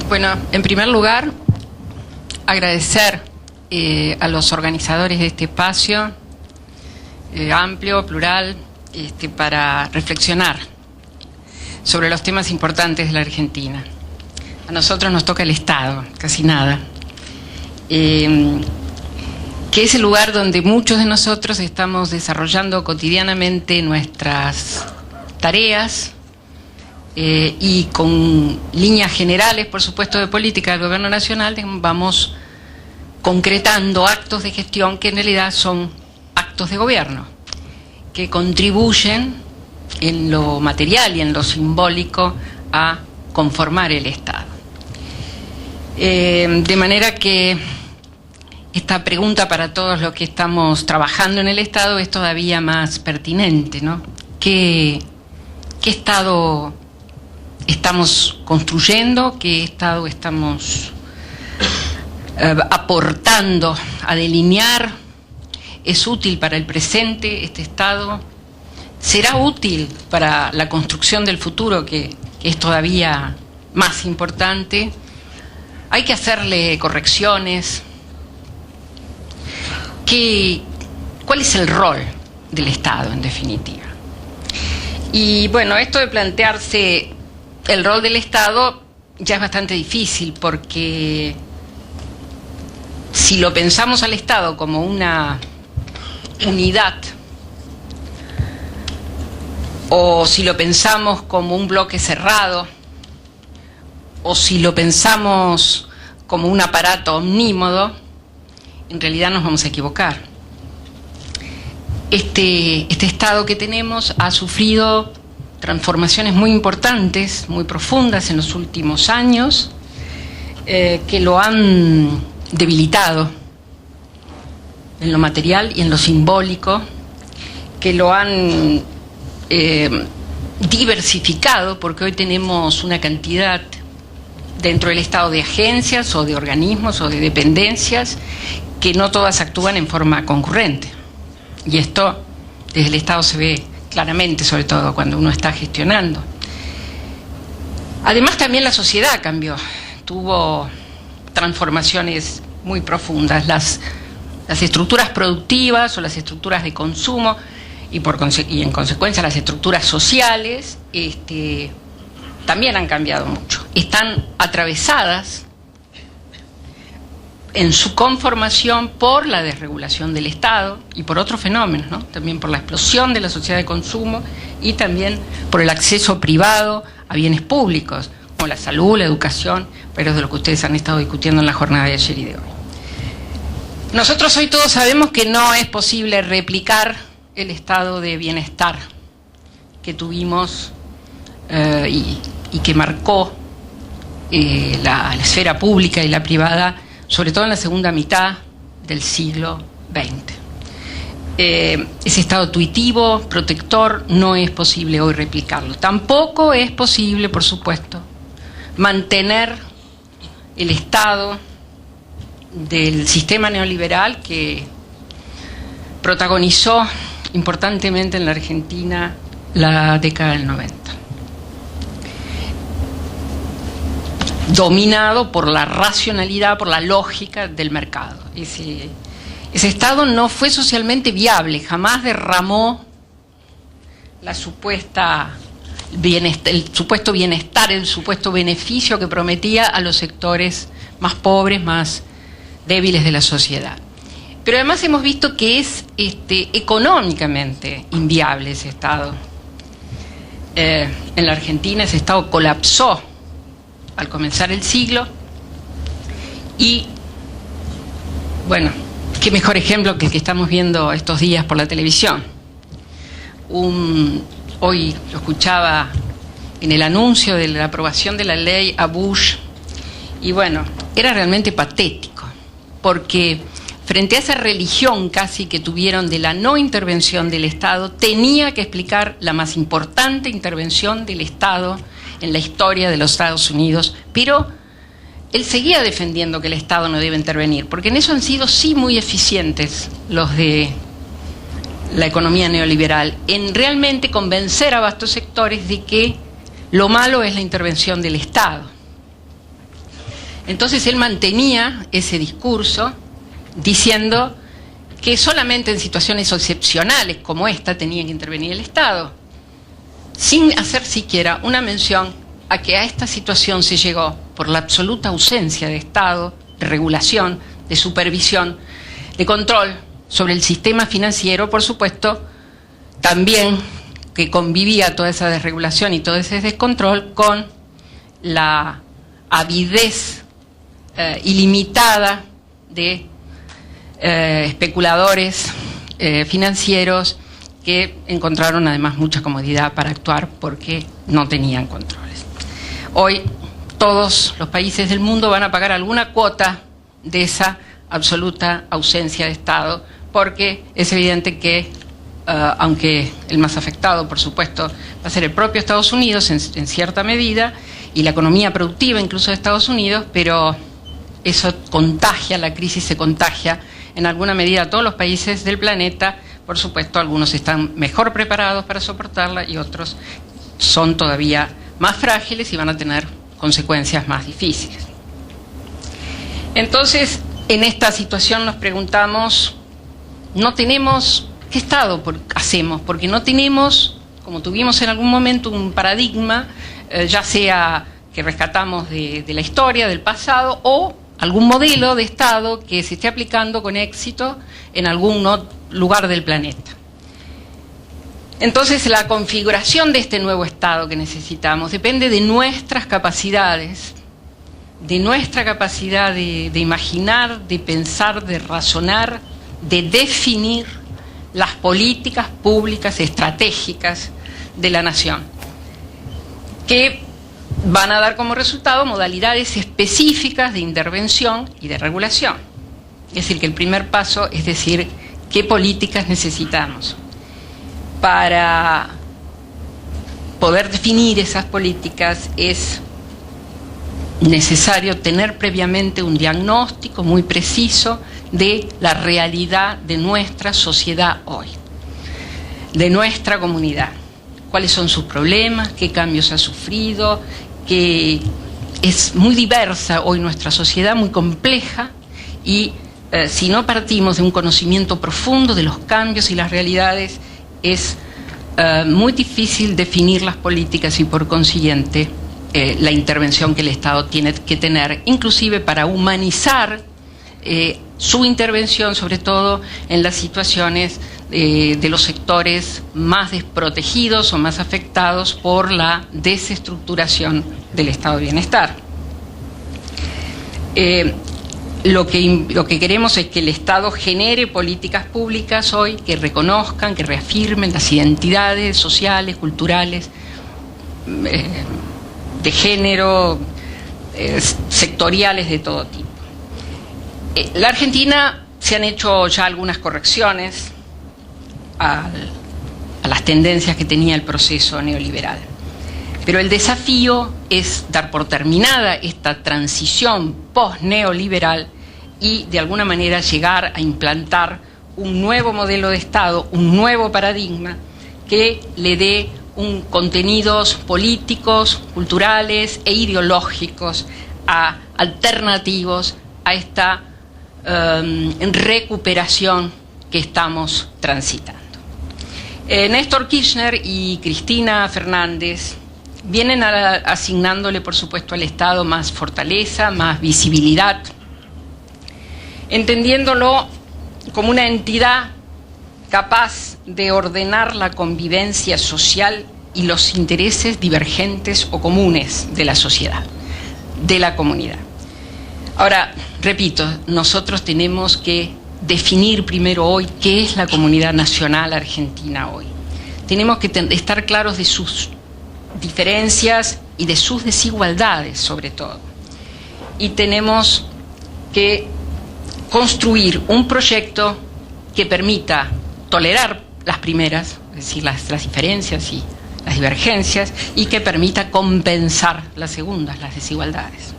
Bueno, en primer lugar, agradecer a los organizadores de este espacio amplio, plural, para reflexionar sobre los temas importantes de la Argentina. A nosotros nos toca el Estado, casi nada, que es el lugar donde muchos de nosotros estamos desarrollando cotidianamente nuestras tareas, y con líneas generales, por supuesto, de política del Gobierno Nacional, vamos concretando actos de gestión que en realidad son actos de gobierno, que contribuyen en lo material y en lo simbólico a conformar el Estado. De manera que esta pregunta para todos los que estamos trabajando en el Estado es todavía más pertinente, ¿no? ¿Qué Estado estamos construyendo? ¿Qué Estado estamos aportando a delinear? ¿Es útil para el presente este Estado? ¿Será útil para la construcción del futuro, que es todavía más importante? ¿Hay que hacerle correcciones? ¿Cuál es el rol del Estado, en definitiva? Y bueno, esto de plantearse el rol del Estado ya es bastante difícil, porque si lo pensamos al Estado como una unidad, o si lo pensamos como un bloque cerrado, o si lo pensamos como un aparato omnímodo, en realidad nos vamos a equivocar. Este Estado que tenemos ha sufrido transformaciones muy importantes, muy profundas en los últimos años, que lo han debilitado en lo material y en lo simbólico, que lo han diversificado, porque hoy tenemos una cantidad dentro del Estado de agencias o de organismos o de dependencias que no todas actúan en forma concurrente. Y esto desde el Estado se ve claramente, sobre todo cuando uno está gestionando. Además, también la sociedad cambió, tuvo transformaciones muy profundas. Las estructuras productivas o las estructuras de consumo y en consecuencia las estructuras sociales también han cambiado mucho. Están atravesadas en su conformación por la desregulación del Estado y por otros fenómenos, ¿no? También por la explosión de la sociedad de consumo y también por el acceso privado a bienes públicos, como la salud, la educación, pero es de lo que ustedes han estado discutiendo en la jornada de ayer y de hoy. Nosotros hoy todos sabemos que no es posible replicar el estado de bienestar que tuvimos y que marcó la esfera pública y la privada, sobre todo en la segunda mitad del siglo XX. Ese estado tuitivo, protector, no es posible hoy replicarlo. Tampoco es posible, por supuesto, mantener el estado del sistema neoliberal que protagonizó importantemente en la Argentina la década del 90. Dominado por la racionalidad, por la lógica del mercado. Ese Estado no fue socialmente viable, jamás derramó el supuesto bienestar, el supuesto beneficio que prometía a los sectores más pobres, más débiles de la sociedad. Pero además hemos visto que es económicamente inviable ese Estado. En la Argentina ese Estado colapsó al comenzar el siglo y, bueno, qué mejor ejemplo que el que estamos viendo estos días por la televisión. Hoy lo escuchaba en el anuncio de la aprobación de la ley a Bush y, bueno, era realmente patético, porque frente a esa religión casi que tuvieron de la no intervención del Estado, tenía que explicar la más importante intervención del Estado en la historia de los Estados Unidos, pero él seguía defendiendo que el Estado no debe intervenir, porque en eso han sido sí muy eficientes los de la economía neoliberal, en realmente convencer a vastos sectores de que lo malo es la intervención del Estado. Entonces él mantenía ese discurso diciendo que solamente en situaciones excepcionales como esta tenía que intervenir el Estado, sin hacer siquiera una mención a que a esta situación se llegó por la absoluta ausencia de Estado, de regulación, de supervisión, de control sobre el sistema financiero, por supuesto, también que convivía toda esa desregulación y todo ese descontrol con la avidez ilimitada de especuladores financieros que encontraron además mucha comodidad para actuar porque no tenían controles. Hoy todos los países del mundo van a pagar alguna cuota de esa absoluta ausencia de Estado, porque es evidente que, aunque el más afectado, por supuesto, va a ser el propio Estados Unidos en cierta medida, y la economía productiva incluso de Estados Unidos, pero eso contagia, la crisis se contagia en alguna medida a todos los países del planeta. Por supuesto, algunos están mejor preparados para soportarla y otros son todavía más frágiles y van a tener consecuencias más difíciles. Entonces, en esta situación nos preguntamos, no tenemos, ¿qué Estado hacemos? Porque no tenemos, como tuvimos en algún momento, un paradigma, ya sea que rescatamos de la historia, del pasado, o algún modelo de Estado que se esté aplicando con éxito en algún lugar del planeta. Entonces, la configuración de este nuevo Estado que necesitamos depende de nuestras capacidades, de nuestra capacidad de imaginar, de pensar, de razonar, de definir las políticas públicas estratégicas de la nación, que van a dar como resultado modalidades específicas de intervención y de regulación. Es decir, que el primer paso es decir qué políticas necesitamos. Para poder definir esas políticas es necesario tener previamente un diagnóstico muy preciso de la realidad de nuestra sociedad hoy, de nuestra comunidad. Cuáles son sus problemas, qué cambios ha sufrido, que es muy diversa hoy nuestra sociedad, muy compleja, y si no partimos de un conocimiento profundo de los cambios y las realidades, es muy difícil definir las políticas y por consiguiente la intervención que el Estado tiene que tener, inclusive para humanizar su intervención, sobre todo en las situaciones de los sectores más desprotegidos o más afectados por la desestructuración del estado de bienestar. Lo que queremos es que el Estado genere políticas públicas hoy que reconozcan, que reafirmen las identidades sociales, culturales, de género, sectoriales de todo tipo. La Argentina se han hecho ya algunas correcciones a las tendencias que tenía el proceso neoliberal. Pero el desafío es dar por terminada esta transición post-neoliberal y de alguna manera llegar a implantar un nuevo modelo de Estado, un nuevo paradigma que le dé contenidos políticos, culturales e ideológicos alternativos a esta recuperación que estamos transitando. Néstor Kirchner y Cristina Fernández vienen asignándole, por supuesto, al Estado más fortaleza, más visibilidad, entendiéndolo como una entidad capaz de ordenar la convivencia social y los intereses divergentes o comunes de la sociedad, de la comunidad. Ahora, repito, nosotros tenemos que definir primero hoy qué es la comunidad nacional argentina hoy. Tenemos que estar claros de sus diferencias y de sus desigualdades, sobre todo. Y tenemos que construir un proyecto que permita tolerar las primeras, es decir, las diferencias y las divergencias, y que permita compensar las segundas, las desigualdades.